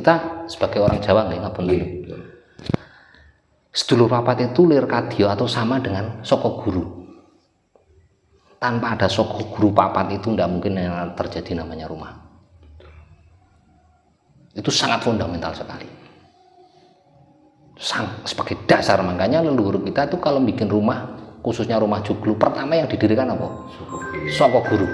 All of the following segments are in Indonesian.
kita sebagai orang Jawa nggih ngapunten. Sedulur papat itu lir kadya atau sama dengan saka guru. Tanpa ada saka guru papat itu tidak mungkin yang terjadi namanya rumah. Itu sangat fundamental sekali. Sebagai dasar, makanya leluhur kita itu kalau bikin rumah, khususnya rumah joglo, pertama yang didirikan apa? Saka guru.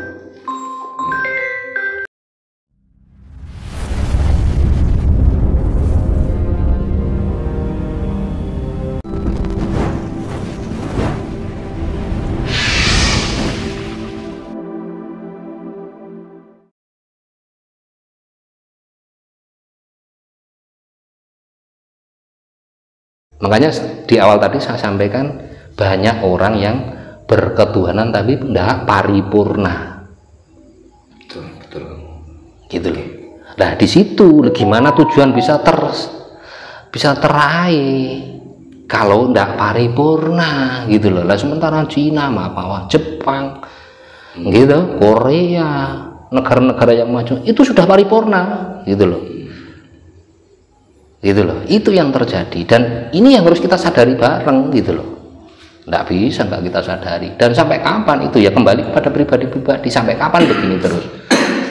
Makanya di awal tadi saya sampaikan banyak orang yang berketuhanan tapi tidak paripurna. Betul. Gitu loh. Nah di situ gimana tujuan bisa teraih kalau tidak paripurna gitu loh. Lah sementara Cina, Jepang, gitu, Korea, negara-negara yang maju itu sudah paripurna gitu loh. Gitu loh, itu yang terjadi dan ini yang harus kita sadari bareng gitu loh. Nggak bisa nggak kita sadari, dan sampai kapan itu ya kembali kepada pribadi-pribadi, sampai kapan begini terus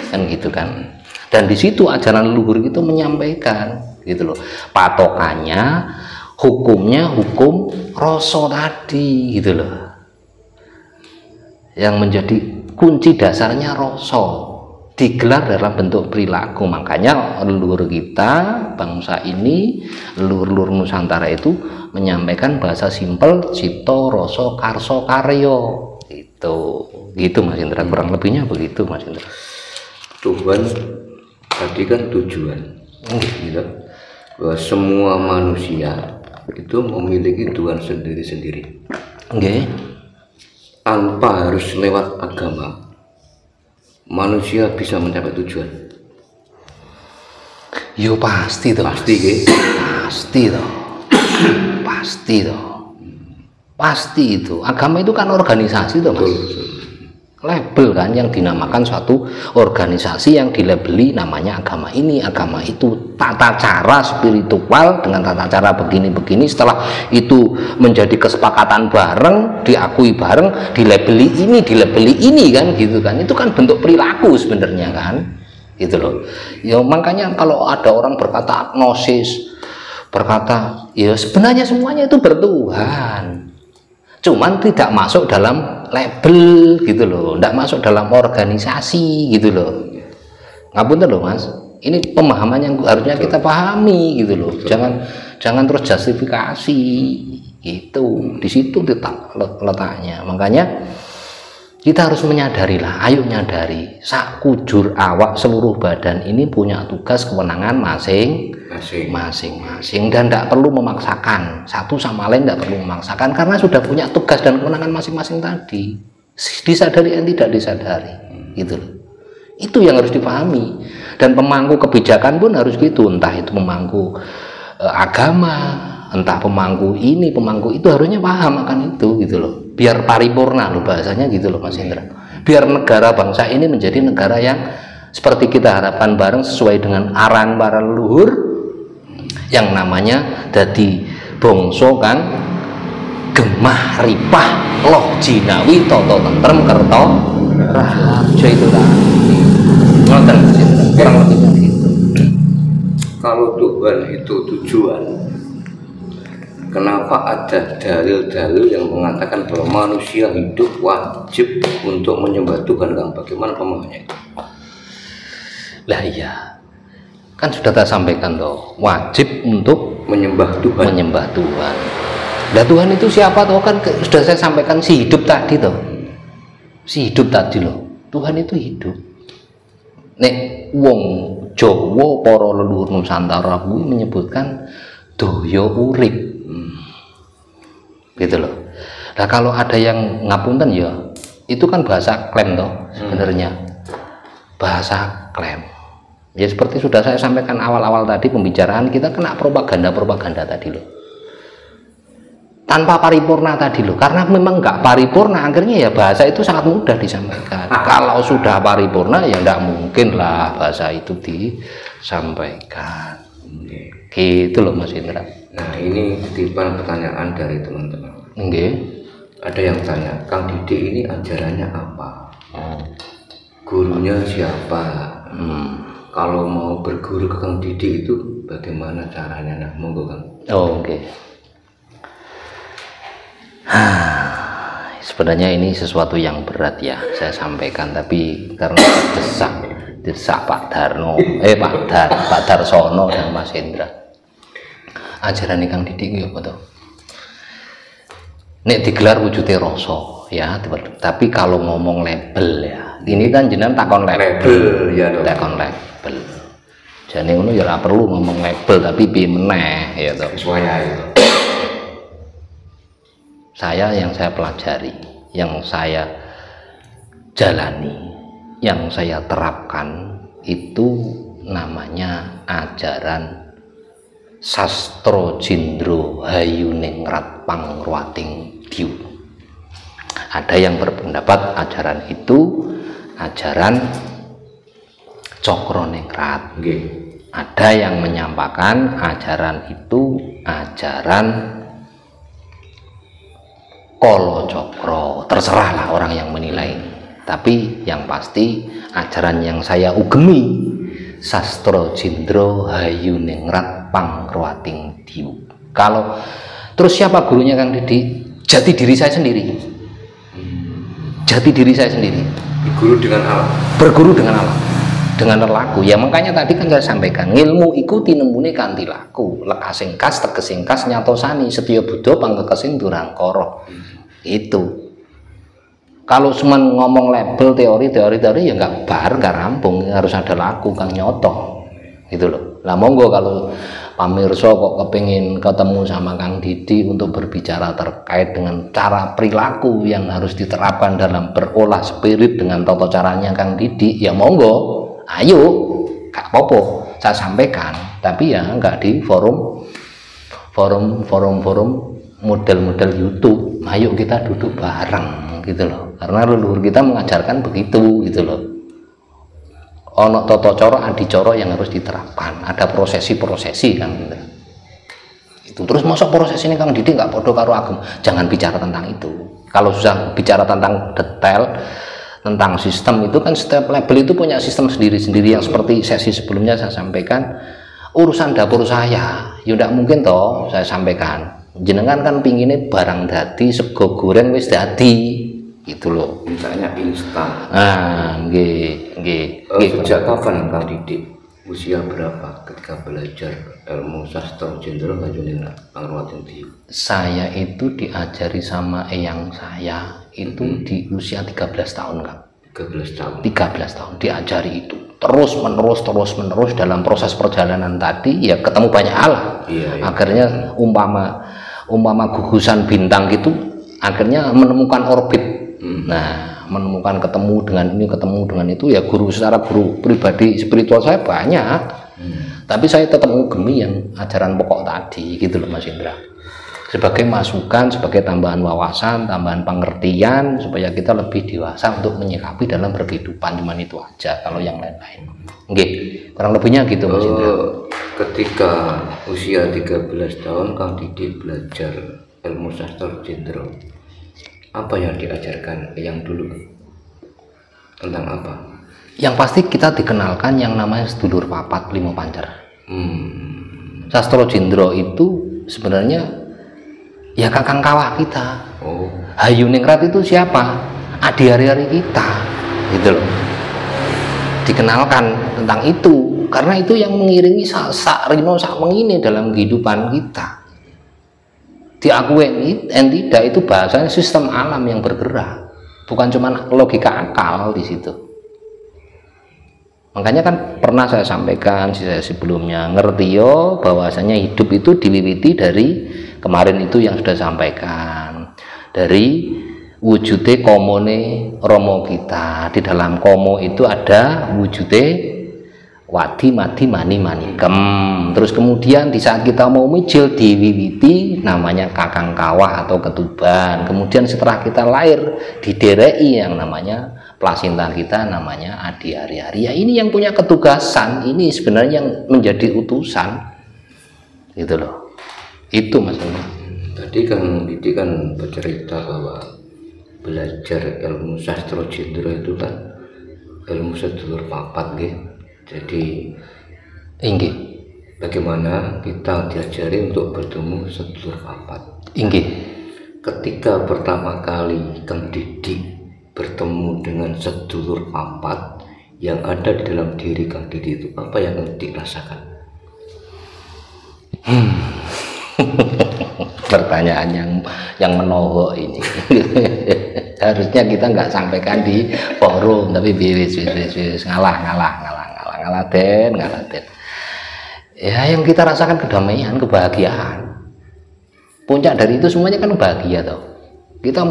kan gitu kan. Dan di situ ajaran leluhur itu menyampaikan gitu loh, patokannya hukumnya hukum rasa tadi gitu loh, yang menjadi kunci dasarnya rasa digelar dalam bentuk perilaku. Makanya leluhur kita, bangsa ini, leluhur Nusantara itu menyampaikan bahasa simpel cipto rasa karso karyo gitu Mas Indra, kurang lebihnya begitu Mas Indra. Tuhan tadi kan tujuan gitu, bahwa semua manusia itu memiliki Tuhan sendiri-sendiri, tanpa harus lewat agama manusia bisa mencapai tujuan. Yo pasti toh. Pasti itu. Agama itu kan organisasi toh Mas. Label kan yang dinamakan suatu organisasi yang dilabeli namanya agama ini, agama itu, tata cara spiritual dengan tata cara begini-begini, setelah itu menjadi kesepakatan bareng, diakui bareng, dilabeli ini kan gitu kan. Itu kan bentuk perilaku sebenarnya kan. Gitu loh. Ya makanya kalau ada orang berkata agnosis, berkata ya sebenarnya semuanya itu bertuhan. Cuman tidak masuk dalam label gitu loh, tidak masuk dalam organisasi gitu loh. Ngapunten loh Mas, ini pemahaman yang harusnya kita pahami gitu loh. Jangan terus justifikasi gitu. Di situ letaknya. Makanya kita harus menyadari lah, ayo nyadari, sak kujur awak seluruh badan ini punya tugas kewenangan masing-masing dan tidak perlu memaksakan, satu sama lain tidak perlu memaksakan karena sudah punya tugas dan kewenangan masing-masing tadi, disadari dan tidak disadari gitu loh. Itu yang harus dipahami, dan pemangku kebijakan pun harus gitu, entah itu pemangku agama, entah pemangku ini, pemangku itu, harusnya paham akan itu gitu loh, biar paripurna loh bahasanya gitu loh Mas Indra, biar negara bangsa ini menjadi negara yang seperti kita harapkan bareng sesuai dengan arahan para leluhur yang namanya dadi bangsa kang gemah ripah loh jinawi toto tentrem kerto raharja itu tadi. Ngoten Mas Indra, kurang lebihnya gitu. Kalau Tuhan itu tujuan, kenapa ada dalil-dalil yang mengatakan bahwa manusia hidup wajib untuk menyembah Tuhan? Bagaimana pemahamannya itu? Lah iya, kan sudah saya sampaikan toh, wajib untuk menyembah Tuhan. Lah Tuhan itu siapa toh, kan sudah saya sampaikan, si hidup tadi toh, si hidup tadi loh. Tuhan itu hidup. Nek wong Jawa para leluhur Nusantara kuwi menyebutkan daya urip. Gitu loh. Nah kalau ada yang ngapunten ya, itu kan bahasa klaim toh sebenarnya. Bahasa klaim. Ya seperti sudah saya sampaikan awal-awal tadi pembicaraan kita kena propaganda tadi loh. Tanpa paripurna tadi loh. Karena memang nggak paripurna, akhirnya ya bahasa itu sangat mudah disampaikan. Kalau sudah paripurna ya nggak mungkin lah bahasa itu disampaikan. Gitu loh Mas Indra. Nah, ini titipan pertanyaan dari teman-teman. Nggih. Ada yang tanya, Kang Didi ini ajarannya apa? Gurunya siapa? Kalau mau berguru ke Kang Didi itu bagaimana caranya? Nah, monggo Kang. Oh, oke. Sebenarnya ini sesuatu yang berat ya saya sampaikan, tapi karena desak Pak Darno, Pak Darsono dan Mas Indra. Ajaran Kang Didi itu apa tuh? Nek digelar wujudnya rasa ya, tapi kalau ngomong label ya, ini kan jenengan takon label ya, takon label. Jadi ngono ya ora perlu ngomong label, tapi piye meneh ya toh. Yang saya pelajari, yang saya jalani, yang saya terapkan itu namanya ajaran Sastro Jindro Hayuningrat Pangruating Diu. Ada yang berpendapat ajaran itu ajaran Cokroningrat. Ada yang menyampaikan ajaran itu ajaran Kolo Cokro. Terserahlah orang yang menilai. Tapi yang pasti ajaran yang saya ugemi Sastro Jindro Hayuningrat Pangruating Diu. Kalau terus siapa gurunya Kang Didi? Jati diri saya sendiri. Jati diri saya sendiri. Berguru dengan alam. Berguru dengan alam. Dengan laku. Ya makanya tadi kan saya sampaikan, ilmu iku tinemune kanthi laku. Lekasing kas tegesing kas nyatosani setya Buddha pangkekesing durangkara. Itu. Kalau cuma ngomong label teori ya nggak rampung, harus ada laku kang nyoto gitu loh. Lah monggo kalau pamirsa kok kepingin ketemu sama Kang Didi untuk berbicara terkait dengan cara perilaku yang harus diterapkan dalam berolah spirit dengan tata caranya Kang Didi, ya monggo, ayo, gak apa-apa saya sampaikan, tapi ya nggak di forum model-model YouTube. Ayo kita duduk bareng gitu loh, karena leluhur kita mengajarkan begitu gitu loh. Ono toto coro adicoro yang harus diterapkan, ada prosesi-prosesi kan gitu. Itu terus masuk proses ini Kang Didi nggak podo karo agem, jangan bicara tentang itu. Kalau susah bicara tentang detail tentang sistem itu kan setiap label itu punya sistem sendiri-sendiri yang seperti sesi sebelumnya saya sampaikan. Urusan dapur saya ya tidak mungkin toh saya sampaikan, jenengan kan pinginnya barang dadi sego goreng wis dadi gitu loh, mintanya instan. Sejak kapan Kang Didi, usia berapa ketika belajar ilmu Sastro Jindro Hayuningrat Pangruating Diu? Saya itu diajari sama eyang saya itu di usia 13 tahun Kang. 13 tahun diajari itu terus menerus dalam proses perjalanan tadi ya ketemu banyak hal. Akhirnya umpama gugusan bintang gitu akhirnya menemukan orbit. Nah, menemukan ketemu dengan itu ya secara guru pribadi spiritual saya banyak. Tapi saya tetap mengugemi yang ajaran pokok tadi gitu loh Mas Indra. Sebagai masukan, sebagai tambahan wawasan, tambahan pengertian supaya kita lebih dewasa untuk menyikapi dalam berkehidupan, cuman itu aja. Kalau yang lain-lain. Oke, kurang lebihnya gitu Mas Indra. Ketika usia 13 tahun Kang Didi belajar ilmu Sastro Jindro, apa yang diajarkan yang dulu? Tentang apa? Yang pasti kita dikenalkan yang namanya sedulur papat limo pancer. Sastro Jindro itu sebenarnya ya kakang kawah kita. Hayuningrat itu siapa? Adi hari-hari kita gitu loh. Dikenalkan tentang itu karena itu yang mengiringi sak rino sak mengini dalam kehidupan kita. Diakui tidak itu bahasanya sistem alam yang bergerak, bukan cuma logika akal di situ. Makanya kan pernah saya sampaikan di sesi sebelumnya, ngerti yo bahwasanya hidup itu diwiwiti dari kemarin itu yang sudah sampaikan, dari wujudnya komone romo kita. Di dalam komo itu ada wujudnya wadi madi mani manikem. Terus kemudian di saat kita mau mijil diwiwiti namanya kakang kawah atau ketuban. Kemudian setelah kita lahir diderei yang namanya plasinta kita namanya adi hari-hari. Ya ini yang punya ketugasan, ini sebenarnya yang menjadi utusan. gitu loh. Itu maksudnya. Tadi kan Didi kan bercerita bahwa belajar ilmu sastra Jendro itu kan ilmu sedulur papat gitu. Jadi Inggih. bagaimana kita diajari untuk bertemu sedulur papat. Inggih. Ketika pertama kali Kang Didi bertemu dengan sedulur papat yang ada di dalam diri Kang Didi itu, apa yang Kang Didi rasakan? Pertanyaan yang menohok ini. Harusnya kita nggak sampaikan di forum, tapi wis ngalah den. Ya, yang kita rasakan kedamaian, kebahagiaan. Puncak dari itu semuanya kan bahagia toh. Kita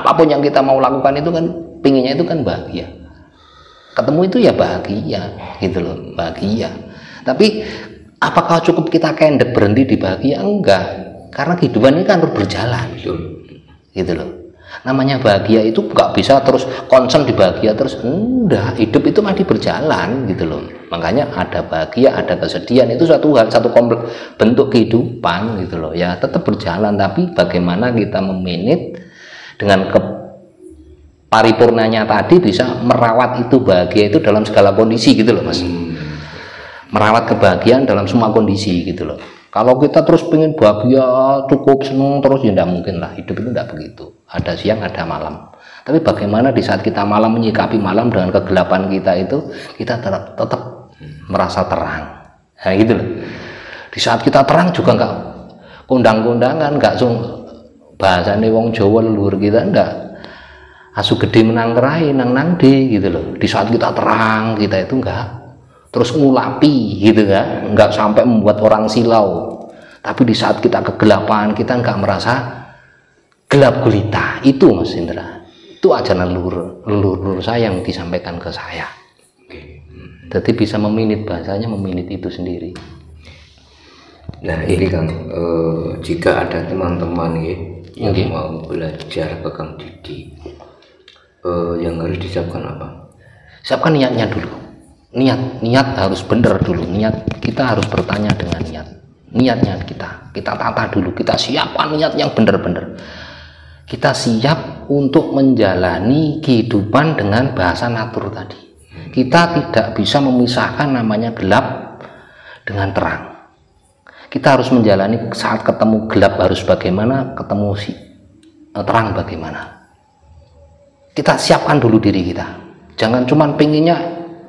apapun yang kita mau lakukan itu kan pinginnya itu kan bahagia. Ketemu itu ya bahagia gitu loh, bahagia. Tapi apakah cukup kita kendek berhenti di bahagia? Enggak, karena kehidupan ini kan harus berjalan gitu loh. Namanya bahagia itu nggak bisa terus concern di bahagia terus, enggak. Hidup itu masih berjalan gitu loh. Makanya ada bahagia, ada kesedihan, itu satu hal, satu bentuk kehidupan gitu loh. Ya tetap berjalan, tapi bagaimana kita memanage dengan paripurnanya tadi bisa merawat itu bahagia itu dalam segala kondisi gitu loh mas. Merawat kebahagiaan dalam semua kondisi gitu loh. Kalau kita terus pengen bahagia cukup seneng terus ya tidak mungkin lah, hidup itu tidak begitu. Ada siang ada malam, tapi bagaimana di saat kita malam menyikapi malam dengan kegelapan kita itu, kita tetap merasa terang. Nah gitu loh. Di saat kita terang juga nggak kondang-kondangan, nggak bahasane wong Jawa leluhur kita ndak asu gede menang kerai nang di gitu loh. Di saat kita terang kita itu enggak terus ngulapi gitu kan, enggak sampai membuat orang silau. Tapi di saat kita kegelapan kita enggak merasa gelap gulita. Itu Mas Indra, itu ajaran leluhur saya yang disampaikan ke saya. Jadi bisa meminit, bahasanya meminit itu sendiri. Nah ini Kang, jika ada teman-teman yang mau belajar ke Kang Didi, yang harus disiapkan apa? Siapkan niatnya dulu. Niat harus benar dulu. Niat kita harus bertanya dengan niatnya kita tata dulu, kita siapkan niat yang benar-benar. Kita siap untuk menjalani kehidupan dengan bahasa natur tadi. Kita tidak bisa memisahkan namanya gelap dengan terang. Kita harus menjalani saat ketemu gelap harus bagaimana, ketemu terang bagaimana. Kita siapkan dulu diri kita. Jangan cuman pengennya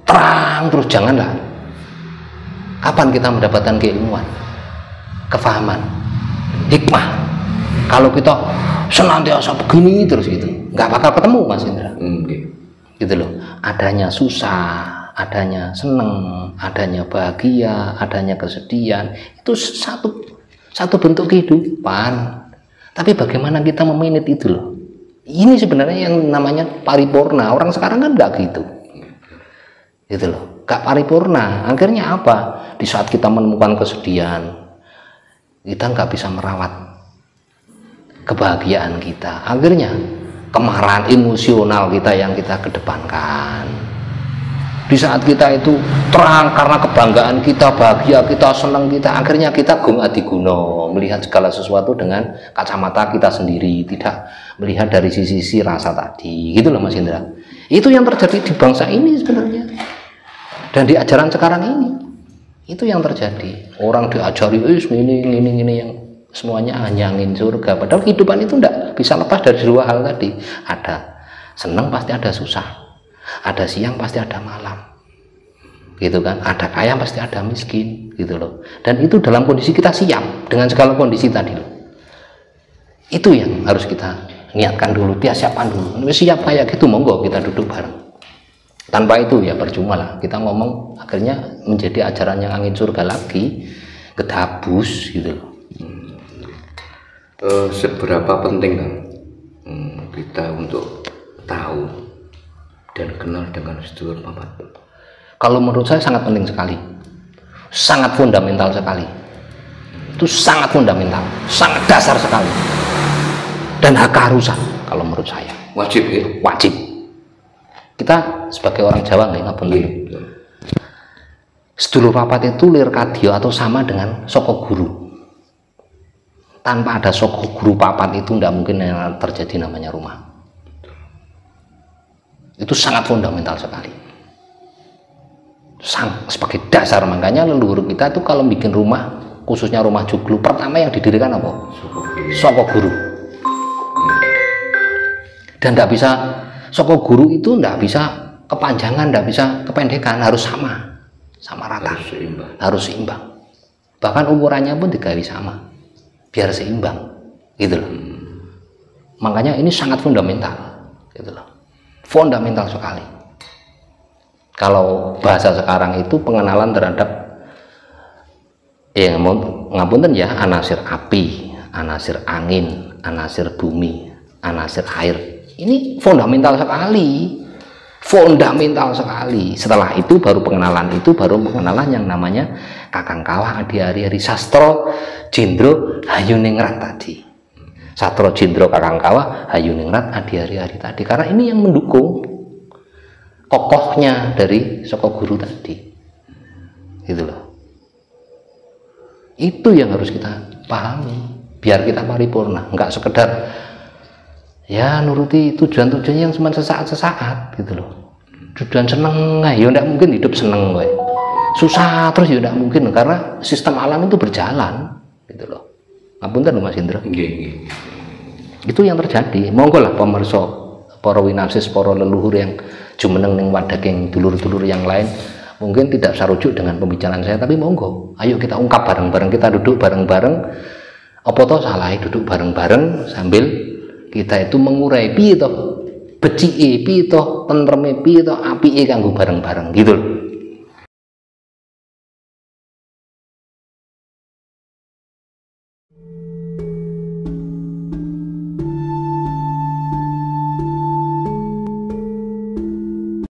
terang terus, janganlah. Kapan kita mendapatkan keilmuan, kefahaman, hikmah? Kalau kita senantiasa begini terus gitu, nggak bakal ketemu Mas Indra. Gitu loh. Adanya susah, adanya seneng, adanya bahagia, adanya kesedihan, itu satu bentuk kehidupan. Tapi bagaimana kita memanage itu loh? Ini sebenarnya yang namanya paripurna. Orang sekarang kan nggak gitu. Gitu loh, gak paripurna. Akhirnya apa? Di saat kita menemukan kesedihan, kita nggak bisa merawat kebahagiaan kita. Akhirnya kemarahan emosional kita yang kita kedepankan. Di saat kita itu terang karena kebanggaan kita, bahagia kita, senang kita, akhirnya kita gung adiguno, melihat segala sesuatu dengan kacamata kita sendiri, tidak melihat dari sisi rasa tadi. Gitu loh Mas Indra. Itu yang terjadi di bangsa ini sebenarnya. Dan di ajaran sekarang ini, itu yang terjadi. Orang diajari ini yang semuanya hanya angin surga. Padahal kehidupan itu tidak bisa lepas dari dua hal tadi. Ada senang pasti ada susah, ada siang pasti ada malam, gitu kan. Ada kaya pasti ada miskin, gitu loh. Dan itu dalam kondisi kita siap dengan segala kondisi tadi loh. Itu yang harus kita niatkan dulu, dia siapkan dulu. Siap kayak gitu, monggo kita duduk bareng. Tanpa itu ya percuma lah kita ngomong, akhirnya menjadi ajaran yang angin surga lagi, ketabus gitu loh. Seberapa penting kan kita untuk tahu dan kenal dengan sedulur papat? Kalau menurut saya sangat penting sekali, sangat fundamental sekali. Itu sangat fundamental, sangat dasar sekali, dan keharusan kalau menurut saya. Wajib ya? Wajib. Kita sebagai orang Jawa nggak ngapun dulu. Sedulur papat itu lir kadya atau sama dengan soko guru. Tanpa ada soko guru papat itu tidak mungkin yang terjadi namanya rumah. Itu sangat fundamental sekali. Sebagai dasar, makanya leluhur kita itu kalau bikin rumah, khususnya rumah joglo, pertama yang didirikan apa? Soko guru. Dan tidak bisa, soko guru itu tidak bisa kepanjangan, tidak bisa kependekan, harus sama rata, harus seimbang. Bahkan ukurannya pun digawe sama, biar seimbang, gitu loh. Makanya ini sangat fundamental, gitu loh, fundamental sekali. Kalau bahasa sekarang itu pengenalan terhadap ngapunten ya, anasir api, anasir angin, anasir bumi, anasir air. Ini fundamental sekali. Fundamental sekali. Setelah itu baru pengenalan yang namanya Kakang Kawah Adi Hari Sastro Jendro Hayuningrat tadi. Sastro Jendro Kakang Kawah Hayuningrat Adi Hari tadi. Karena ini yang mendukung kokohnya dari soko guru tadi, gitu loh. Itu yang harus kita pahami biar kita paripurna, nggak sekedar ya nuruti tujuan-tujuan yang cuma sesaat-sesaat, gitu loh. Tujuan seneng, ya nggak mungkin hidup seneng, gue susah terus ya nggak mungkin, karena sistem alam itu berjalan, gitu loh. Ngapunten Mas Indra. Itu yang terjadi. Monggo lah pemirsa, para winarsis, para leluhur yang jumeneng ning wadah yang dulur-dulur yang lain mungkin tidak sarujuk dengan pembicaraan saya, tapi monggo ayo kita ungkap bareng-bareng, kita duduk bareng-bareng, apa toh salah duduk bareng-bareng sambil kita itu mengurai piye toh becike, piye toh tentreme, piye toh apike kanggo bareng-bareng, gitu loh.